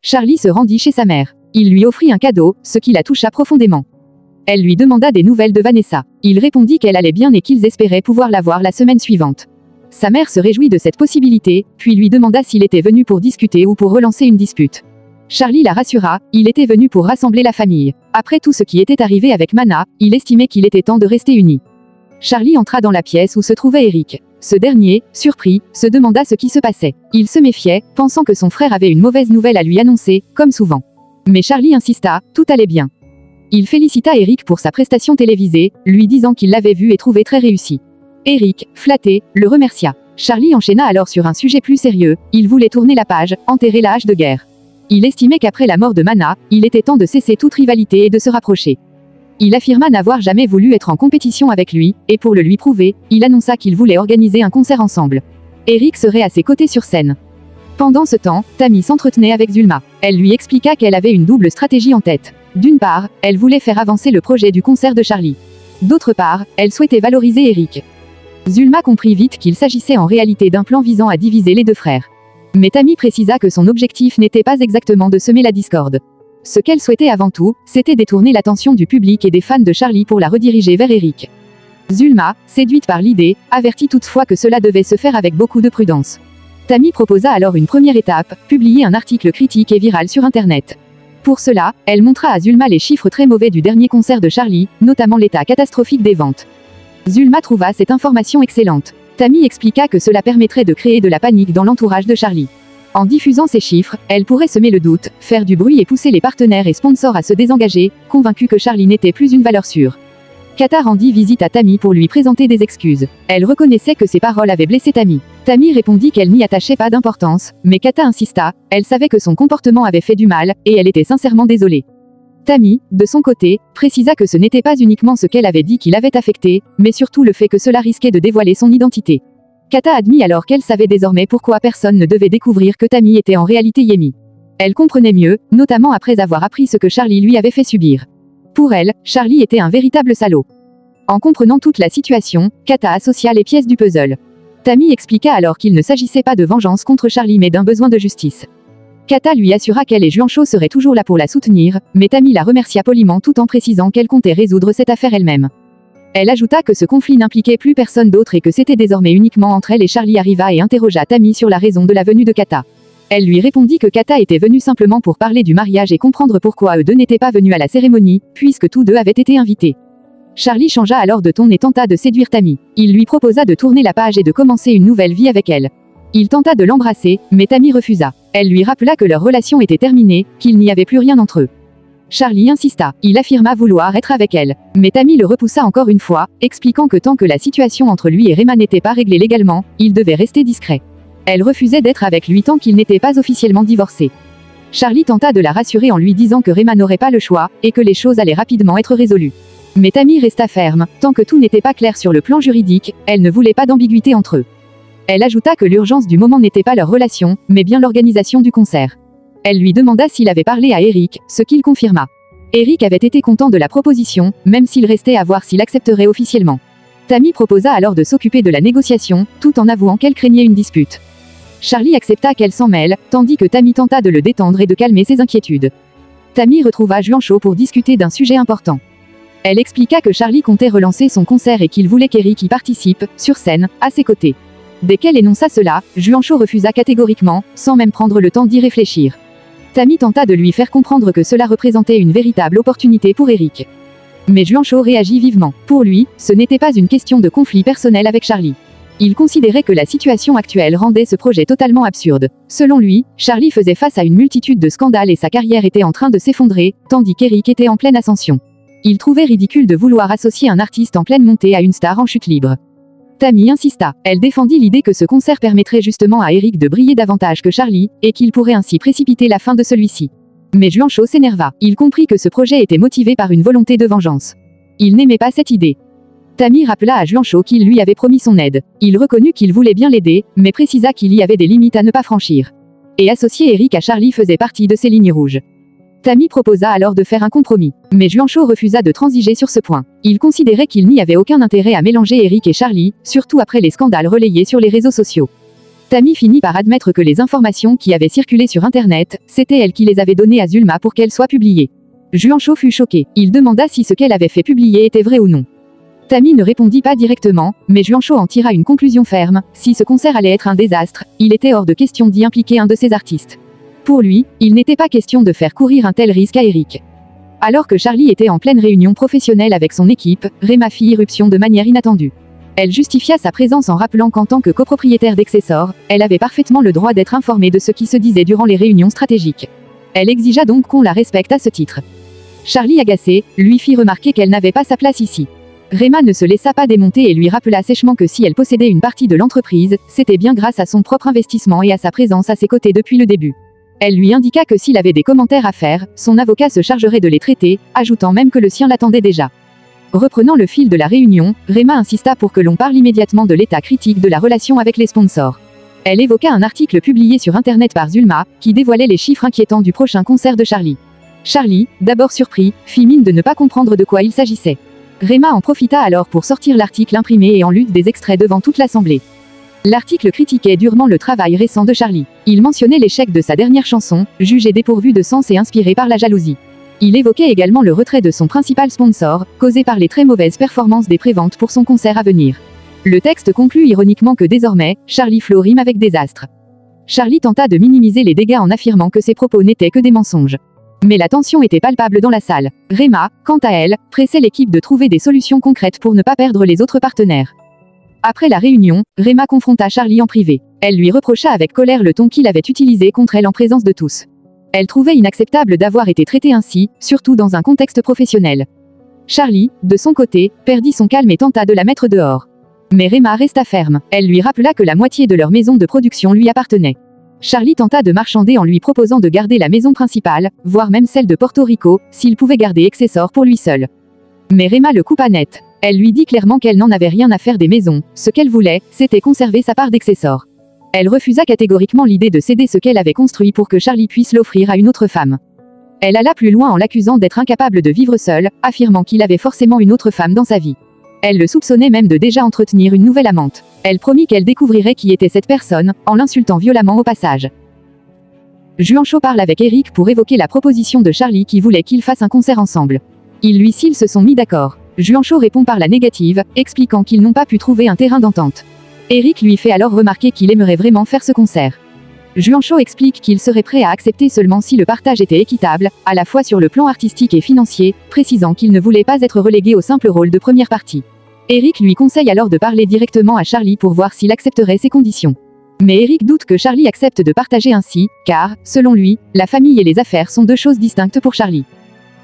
Charlie se rendit chez sa mère. Il lui offrit un cadeau, ce qui la toucha profondément. Elle lui demanda des nouvelles de Vanessa. Il répondit qu'elle allait bien et qu'ils espéraient pouvoir la voir la semaine suivante. Sa mère se réjouit de cette possibilité, puis lui demanda s'il était venu pour discuter ou pour relancer une dispute. Charlie la rassura, il était venu pour rassembler la famille. Après tout ce qui était arrivé avec Mana, il estimait qu'il était temps de rester unis. Charlie entra dans la pièce où se trouvait Eric. Ce dernier, surpris, se demanda ce qui se passait. Il se méfiait, pensant que son frère avait une mauvaise nouvelle à lui annoncer, comme souvent. Mais Charlie insista, tout allait bien. Il félicita Eric pour sa prestation télévisée, lui disant qu'il l'avait vu et trouvé très réussi. Eric, flatté, le remercia. Charlie enchaîna alors sur un sujet plus sérieux, il voulait tourner la page, enterrer la hache de guerre. Il estimait qu'après la mort de Mana, il était temps de cesser toute rivalité et de se rapprocher. Il affirma n'avoir jamais voulu être en compétition avec lui, et pour le lui prouver, il annonça qu'il voulait organiser un concert ensemble. Eric serait à ses côtés sur scène. Pendant ce temps, Tammy s'entretenait avec Zulma. Elle lui expliqua qu'elle avait une double stratégie en tête. D'une part, elle voulait faire avancer le projet du concert de Charlie. D'autre part, elle souhaitait valoriser Eric. Zulma comprit vite qu'il s'agissait en réalité d'un plan visant à diviser les deux frères. Mais Tammy précisa que son objectif n'était pas exactement de semer la discorde. Ce qu'elle souhaitait avant tout, c'était détourner l'attention du public et des fans de Charlie pour la rediriger vers Eric. Zulma, séduite par l'idée, avertit toutefois que cela devait se faire avec beaucoup de prudence. Tammy proposa alors une première étape, publier un article critique et viral sur Internet. Pour cela, elle montra à Zulma les chiffres très mauvais du dernier concert de Charlie, notamment l'état catastrophique des ventes. Zulma trouva cette information excellente. Tammy expliqua que cela permettrait de créer de la panique dans l'entourage de Charlie. En diffusant ces chiffres, elle pourrait semer le doute, faire du bruit et pousser les partenaires et sponsors à se désengager, convaincus que Charlie n'était plus une valeur sûre. Kata rendit visite à Tammy pour lui présenter des excuses. Elle reconnaissait que ses paroles avaient blessé Tammy. Tammy répondit qu'elle n'y attachait pas d'importance, mais Kata insista, elle savait que son comportement avait fait du mal, et elle était sincèrement désolée. Tammy, de son côté, précisa que ce n'était pas uniquement ce qu'elle avait dit qui l'avait affecté, mais surtout le fait que cela risquait de dévoiler son identité. Kata admit alors qu'elle savait désormais pourquoi personne ne devait découvrir que Tammy était en réalité Yemi. Elle comprenait mieux, notamment après avoir appris ce que Charlie lui avait fait subir. Pour elle, Charlie était un véritable salaud. En comprenant toute la situation, Kata associa les pièces du puzzle. Tammy expliqua alors qu'il ne s'agissait pas de vengeance contre Charlie mais d'un besoin de justice. Kata lui assura qu'elle et Juancho seraient toujours là pour la soutenir, mais Tammy la remercia poliment tout en précisant qu'elle comptait résoudre cette affaire elle-même. Elle ajouta que ce conflit n'impliquait plus personne d'autre et que c'était désormais uniquement entre elle et Charlie arriva et interrogea Tammy sur la raison de la venue de Kata. Elle lui répondit que Kata était venue simplement pour parler du mariage et comprendre pourquoi eux deux n'étaient pas venus à la cérémonie, puisque tous deux avaient été invités. Charlie changea alors de ton et tenta de séduire Tammy. Il lui proposa de tourner la page et de commencer une nouvelle vie avec elle. Il tenta de l'embrasser, mais Tammy refusa. Elle lui rappela que leur relation était terminée, qu'il n'y avait plus rien entre eux. Charlie insista. Il affirma vouloir être avec elle. Mais Tammy le repoussa encore une fois, expliquant que tant que la situation entre lui et Rema n'était pas réglée légalement, il devait rester discret. Elle refusait d'être avec lui tant qu'il n'était pas officiellement divorcé. Charlie tenta de la rassurer en lui disant que Rema n'aurait pas le choix, et que les choses allaient rapidement être résolues. Mais Tammy resta ferme, tant que tout n'était pas clair sur le plan juridique, elle ne voulait pas d'ambiguïté entre eux. Elle ajouta que l'urgence du moment n'était pas leur relation, mais bien l'organisation du concert. Elle lui demanda s'il avait parlé à Eric, ce qu'il confirma. Eric avait été content de la proposition, même s'il restait à voir s'il accepterait officiellement. Tammy proposa alors de s'occuper de la négociation, tout en avouant qu'elle craignait une dispute. Charlie accepta qu'elle s'en mêle, tandis que Tammy tenta de le détendre et de calmer ses inquiétudes. Tammy retrouva Juancho pour discuter d'un sujet important. Elle expliqua que Charlie comptait relancer son concert et qu'il voulait qu'Eric y participe, sur scène, à ses côtés. Dès qu'elle énonça cela, Juancho refusa catégoriquement, sans même prendre le temps d'y réfléchir. Tammy tenta de lui faire comprendre que cela représentait une véritable opportunité pour Eric. Mais Juancho réagit vivement. Pour lui, ce n'était pas une question de conflit personnel avec Charlie. Il considérait que la situation actuelle rendait ce projet totalement absurde. Selon lui, Charlie faisait face à une multitude de scandales et sa carrière était en train de s'effondrer, tandis qu'Eric était en pleine ascension. Il trouvait ridicule de vouloir associer un artiste en pleine montée à une star en chute libre. Tammy insista. Elle défendit l'idée que ce concert permettrait justement à Eric de briller davantage que Charlie, et qu'il pourrait ainsi précipiter la fin de celui-ci. Mais Juancho s'énerva. Il comprit que ce projet était motivé par une volonté de vengeance. Il n'aimait pas cette idée. Tammy rappela à Juancho qu'il lui avait promis son aide. Il reconnut qu'il voulait bien l'aider, mais précisa qu'il y avait des limites à ne pas franchir. Et associer Eric à Charlie faisait partie de ses lignes rouges. Tammy proposa alors de faire un compromis. Mais Juancho refusa de transiger sur ce point. Il considérait qu'il n'y avait aucun intérêt à mélanger Eric et Charlie, surtout après les scandales relayés sur les réseaux sociaux. Tammy finit par admettre que les informations qui avaient circulé sur Internet, c'était elle qui les avait données à Zulma pour qu'elles soient publiées. Juancho fut choqué. Il demanda si ce qu'elle avait fait publier était vrai ou non. Tammy ne répondit pas directement, mais Juancho en tira une conclusion ferme. Si ce concert allait être un désastre, il était hors de question d'y impliquer un de ses artistes. Pour lui, il n'était pas question de faire courir un tel risque à Eric. Alors que Charlie était en pleine réunion professionnelle avec son équipe, Rema fit irruption de manière inattendue. Elle justifia sa présence en rappelant qu'en tant que copropriétaire d'Excessor, elle avait parfaitement le droit d'être informée de ce qui se disait durant les réunions stratégiques. Elle exigea donc qu'on la respecte à ce titre. Charlie, agacé, lui fit remarquer qu'elle n'avait pas sa place ici. Rema ne se laissa pas démonter et lui rappela sèchement que si elle possédait une partie de l'entreprise, c'était bien grâce à son propre investissement et à sa présence à ses côtés depuis le début. Elle lui indiqua que s'il avait des commentaires à faire, son avocat se chargerait de les traiter, ajoutant même que le sien l'attendait déjà. Reprenant le fil de la réunion, Rema insista pour que l'on parle immédiatement de l'état critique de la relation avec les sponsors. Elle évoqua un article publié sur Internet par Zulma, qui dévoilait les chiffres inquiétants du prochain concert de Charlie. Charlie, d'abord surpris, fit mine de ne pas comprendre de quoi il s'agissait. Rema en profita alors pour sortir l'article imprimé et en lut des extraits devant toute l'assemblée. L'article critiquait durement le travail récent de Charlie. Il mentionnait l'échec de sa dernière chanson, jugée dépourvue de sens et inspirée par la jalousie. Il évoquait également le retrait de son principal sponsor, causé par les très mauvaises performances des préventes pour son concert à venir. Le texte conclut ironiquement que désormais, Charlie Flo rime avec désastre. Charlie tenta de minimiser les dégâts en affirmant que ses propos n'étaient que des mensonges. Mais la tension était palpable dans la salle. Rema, quant à elle, pressait l'équipe de trouver des solutions concrètes pour ne pas perdre les autres partenaires. Après la réunion, Rema confronta Charlie en privé. Elle lui reprocha avec colère le ton qu'il avait utilisé contre elle en présence de tous. Elle trouvait inacceptable d'avoir été traitée ainsi, surtout dans un contexte professionnel. Charlie, de son côté, perdit son calme et tenta de la mettre dehors. Mais Rema resta ferme. Elle lui rappela que la moitié de leur maison de production lui appartenait. Charlie tenta de marchander en lui proposant de garder la maison principale, voire même celle de Porto Rico, s'il pouvait garder Exessor pour lui seul. Mais Rema le coupa net. Elle lui dit clairement qu'elle n'en avait rien à faire des maisons, ce qu'elle voulait, c'était conserver sa part d'Exessor. Elle refusa catégoriquement l'idée de céder ce qu'elle avait construit pour que Charlie puisse l'offrir à une autre femme. Elle alla plus loin en l'accusant d'être incapable de vivre seul, affirmant qu'il avait forcément une autre femme dans sa vie. Elle le soupçonnait même de déjà entretenir une nouvelle amante. Elle promit qu'elle découvrirait qui était cette personne, en l'insultant violemment au passage. Juancho parle avec Eric pour évoquer la proposition de Charlie qui voulait qu'ils fassent un concert ensemble. Ils se sont mis d'accord. Juancho répond par la négative, expliquant qu'ils n'ont pas pu trouver un terrain d'entente. Eric lui fait alors remarquer qu'il aimerait vraiment faire ce concert. Juancho explique qu'il serait prêt à accepter seulement si le partage était équitable, à la fois sur le plan artistique et financier, précisant qu'il ne voulait pas être relégué au simple rôle de première partie. Eric lui conseille alors de parler directement à Charlie pour voir s'il accepterait ces conditions. Mais Eric doute que Charlie accepte de partager ainsi, car, selon lui, la famille et les affaires sont deux choses distinctes pour Charlie.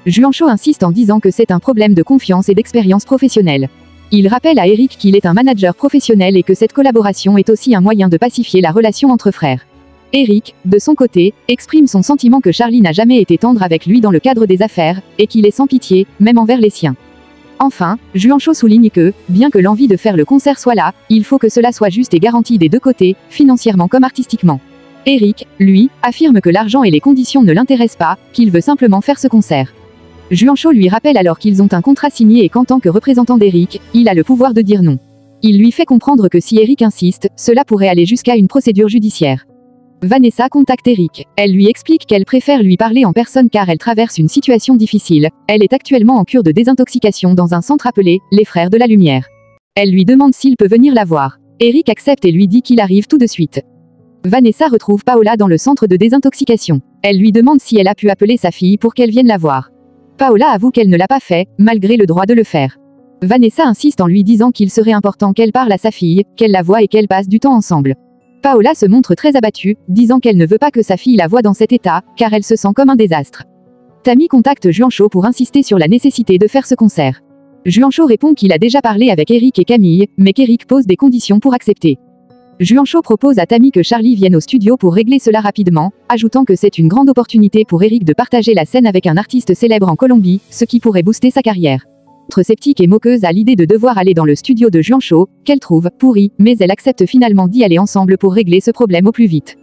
Juancho insiste en disant que c'est un problème de confiance et d'expérience professionnelle. Il rappelle à Eric qu'il est un manager professionnel et que cette collaboration est aussi un moyen de pacifier la relation entre frères. Eric, de son côté, exprime son sentiment que Charlie n'a jamais été tendre avec lui dans le cadre des affaires, et qu'il est sans pitié, même envers les siens. Enfin, Juancho souligne que, bien que l'envie de faire le concert soit là, il faut que cela soit juste et garanti des deux côtés, financièrement comme artistiquement. Eric, lui, affirme que l'argent et les conditions ne l'intéressent pas, qu'il veut simplement faire ce concert. Juancho lui rappelle alors qu'ils ont un contrat signé et qu'en tant que représentant d'Eric, il a le pouvoir de dire non. Il lui fait comprendre que si Eric insiste, cela pourrait aller jusqu'à une procédure judiciaire. Vanessa contacte Eric. Elle lui explique qu'elle préfère lui parler en personne car elle traverse une situation difficile. Elle est actuellement en cure de désintoxication dans un centre appelé « Les Frères de la Lumière ». Elle lui demande s'il peut venir la voir. Eric accepte et lui dit qu'il arrive tout de suite. Vanessa retrouve Paola dans le centre de désintoxication. Elle lui demande si elle a pu appeler sa fille pour qu'elle vienne la voir. Paola avoue qu'elle ne l'a pas fait, malgré le droit de le faire. Vanessa insiste en lui disant qu'il serait important qu'elle parle à sa fille, qu'elle la voie et qu'elle passe du temps ensemble. Paola se montre très abattue, disant qu'elle ne veut pas que sa fille la voie dans cet état, car elle se sent comme un désastre. Tammy contacte Juancho pour insister sur la nécessité de faire ce concert. Juancho répond qu'il a déjà parlé avec Eric et Camille, mais qu'Eric pose des conditions pour accepter. Juancho propose à Tammy que Charlie vienne au studio pour régler cela rapidement, ajoutant que c'est une grande opportunité pour Eric de partager la scène avec un artiste célèbre en Colombie, ce qui pourrait booster sa carrière. Sceptique et moqueuse à l'idée de devoir aller dans le studio de Juancho, qu'elle trouve pourri, mais elle accepte finalement d'y aller ensemble pour régler ce problème au plus vite.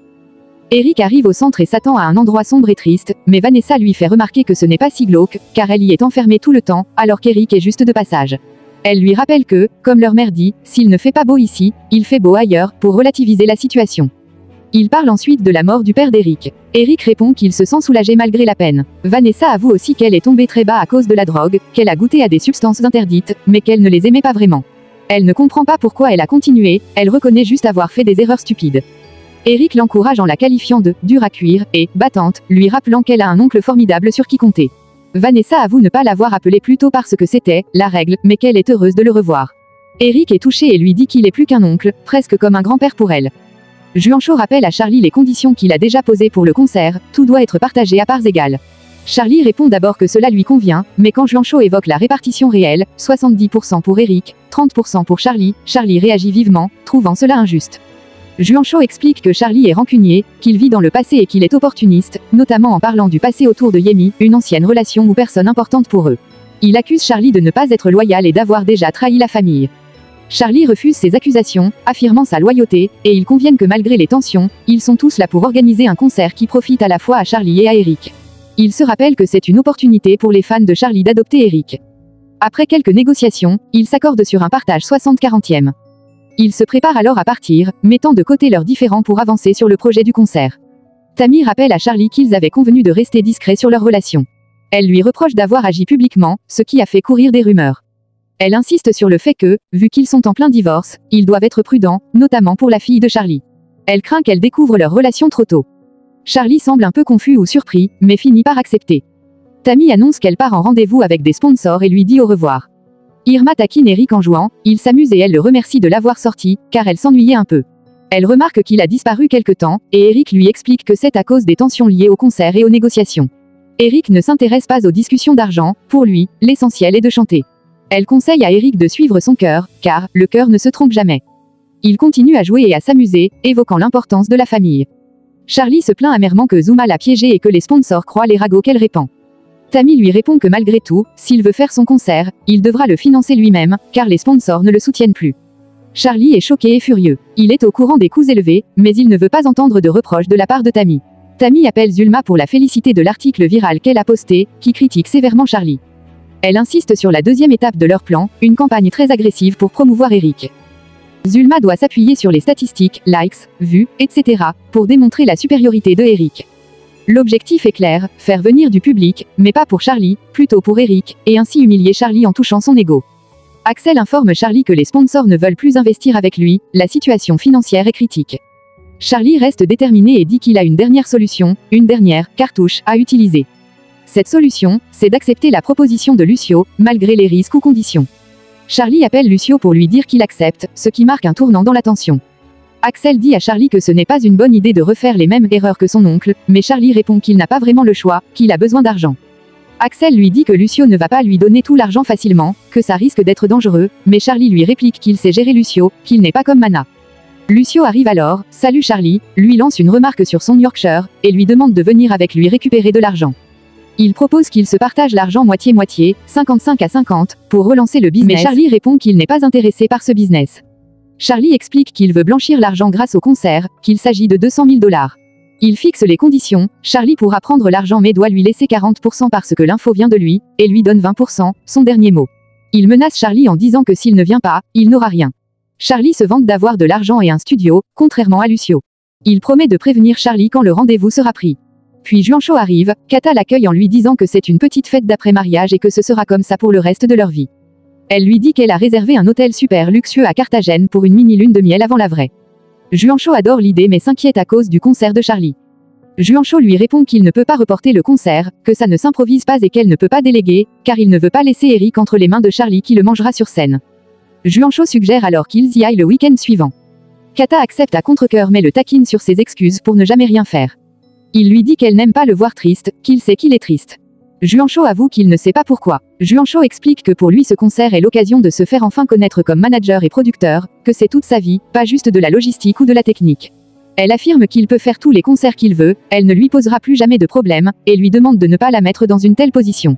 Eric arrive au centre et s'attend à un endroit sombre et triste, mais Vanessa lui fait remarquer que ce n'est pas si glauque, car elle y est enfermée tout le temps, alors qu'Eric est juste de passage. Elle lui rappelle que, comme leur mère dit, s'il ne fait pas beau ici, il fait beau ailleurs, pour relativiser la situation. Il parle ensuite de la mort du père d'Eric. Eric répond qu'il se sent soulagé malgré la peine. Vanessa avoue aussi qu'elle est tombée très bas à cause de la drogue, qu'elle a goûté à des substances interdites, mais qu'elle ne les aimait pas vraiment. Elle ne comprend pas pourquoi elle a continué, elle reconnaît juste avoir fait des erreurs stupides. Eric l'encourage en la qualifiant de « dure à cuire » et « battante », lui rappelant qu'elle a un oncle formidable sur qui compter. Vanessa avoue ne pas l'avoir appelé plus tôt parce que c'était la règle, mais qu'elle est heureuse de le revoir. Eric est touché et lui dit qu'il est plus qu'un oncle, presque comme un grand-père pour elle. Juancho rappelle à Charlie les conditions qu'il a déjà posées pour le concert, tout doit être partagé à parts égales. Charlie répond d'abord que cela lui convient, mais quand Juancho évoque la répartition réelle, 70% pour Eric, 30% pour Charlie, Charlie réagit vivement, trouvant cela injuste. Juancho explique que Charlie est rancunier, qu'il vit dans le passé et qu'il est opportuniste, notamment en parlant du passé autour de Yemi, une ancienne relation ou personne importante pour eux. Il accuse Charlie de ne pas être loyal et d'avoir déjà trahi la famille. Charlie refuse ces accusations, affirmant sa loyauté, et ils conviennent que malgré les tensions, ils sont tous là pour organiser un concert qui profite à la fois à Charlie et à Eric. Il se rappelle que c'est une opportunité pour les fans de Charlie d'adopter Eric. Après quelques négociations, ils s'accordent sur un partage 60-40e. Ils se préparent alors à partir, mettant de côté leurs différends pour avancer sur le projet du concert. Tammy rappelle à Charlie qu'ils avaient convenu de rester discrets sur leur relation. Elle lui reproche d'avoir agi publiquement, ce qui a fait courir des rumeurs. Elle insiste sur le fait que, vu qu'ils sont en plein divorce, ils doivent être prudents, notamment pour la fille de Charlie. Elle craint qu'elle découvre leur relation trop tôt. Charlie semble un peu confus ou surpris, mais finit par accepter. Tammy annonce qu'elle part en rendez-vous avec des sponsors et lui dit au revoir. Irma taquine Eric en jouant, il s'amuse et elle le remercie de l'avoir sorti, car elle s'ennuyait un peu. Elle remarque qu'il a disparu quelque temps, et Eric lui explique que c'est à cause des tensions liées au concert et aux négociations. Eric ne s'intéresse pas aux discussions d'argent, pour lui, l'essentiel est de chanter. Elle conseille à Eric de suivre son cœur, car le cœur ne se trompe jamais. Il continue à jouer et à s'amuser, évoquant l'importance de la famille. Charlie se plaint amèrement que Zuma l'a piégé et que les sponsors croient les ragots qu'elle répand. Tammy lui répond que malgré tout, s'il veut faire son concert, il devra le financer lui-même, car les sponsors ne le soutiennent plus. Charlie est choqué et furieux. Il est au courant des coûts élevés, mais il ne veut pas entendre de reproches de la part de Tammy. Tammy appelle Zulma pour la féliciter de l'article viral qu'elle a posté, qui critique sévèrement Charlie. Elle insiste sur la deuxième étape de leur plan, une campagne très agressive pour promouvoir Eric. Zulma doit s'appuyer sur les statistiques, likes, vues, etc., pour démontrer la supériorité de Eric. L'objectif est clair, faire venir du public, mais pas pour Charlie, plutôt pour Eric, et ainsi humilier Charlie en touchant son ego. Axel informe Charlie que les sponsors ne veulent plus investir avec lui, la situation financière est critique. Charlie reste déterminé et dit qu'il a une dernière solution, une dernière cartouche à utiliser. Cette solution, c'est d'accepter la proposition de Lucio, malgré les risques ou conditions. Charlie appelle Lucio pour lui dire qu'il accepte, ce qui marque un tournant dans la tension. Axel dit à Charlie que ce n'est pas une bonne idée de refaire les mêmes erreurs que son oncle, mais Charlie répond qu'il n'a pas vraiment le choix, qu'il a besoin d'argent. Axel lui dit que Lucio ne va pas lui donner tout l'argent facilement, que ça risque d'être dangereux, mais Charlie lui réplique qu'il sait gérer Lucio, qu'il n'est pas comme Mana. Lucio arrive alors, salue Charlie, lui lance une remarque sur son Yorkshire, et lui demande de venir avec lui récupérer de l'argent. Il propose qu'ils se partagent l'argent moitié-moitié, 55 à 50, pour relancer le business. Mais Charlie répond qu'il n'est pas intéressé par ce business. Charlie explique qu'il veut blanchir l'argent grâce au concert, qu'il s'agit de 200 000 $. Il fixe les conditions, Charlie pourra prendre l'argent mais doit lui laisser 40% parce que l'info vient de lui, et lui donne 20%, son dernier mot. Il menace Charlie en disant que s'il ne vient pas, il n'aura rien. Charlie se vante d'avoir de l'argent et un studio, contrairement à Lucio. Il promet de prévenir Charlie quand le rendez-vous sera pris. Puis Juancho arrive, Kata l'accueille en lui disant que c'est une petite fête d'après-mariage et que ce sera comme ça pour le reste de leur vie. Elle lui dit qu'elle a réservé un hôtel super luxueux à Carthagène pour une mini-lune de miel avant la vraie. Juancho adore l'idée mais s'inquiète à cause du concert de Charlie. Juancho lui répond qu'il ne peut pas reporter le concert, que ça ne s'improvise pas et qu'elle ne peut pas déléguer, car il ne veut pas laisser Eric entre les mains de Charlie qui le mangera sur scène. Juancho suggère alors qu'ils y aillent le week-end suivant. Kata accepte à contre-cœur mais le taquine sur ses excuses pour ne jamais rien faire. Il lui dit qu'elle n'aime pas le voir triste, qu'il sait qu'il est triste. Juancho avoue qu'il ne sait pas pourquoi. Juancho explique que pour lui ce concert est l'occasion de se faire enfin connaître comme manager et producteur, que c'est toute sa vie, pas juste de la logistique ou de la technique. Elle affirme qu'il peut faire tous les concerts qu'il veut, elle ne lui posera plus jamais de problème, et lui demande de ne pas la mettre dans une telle position.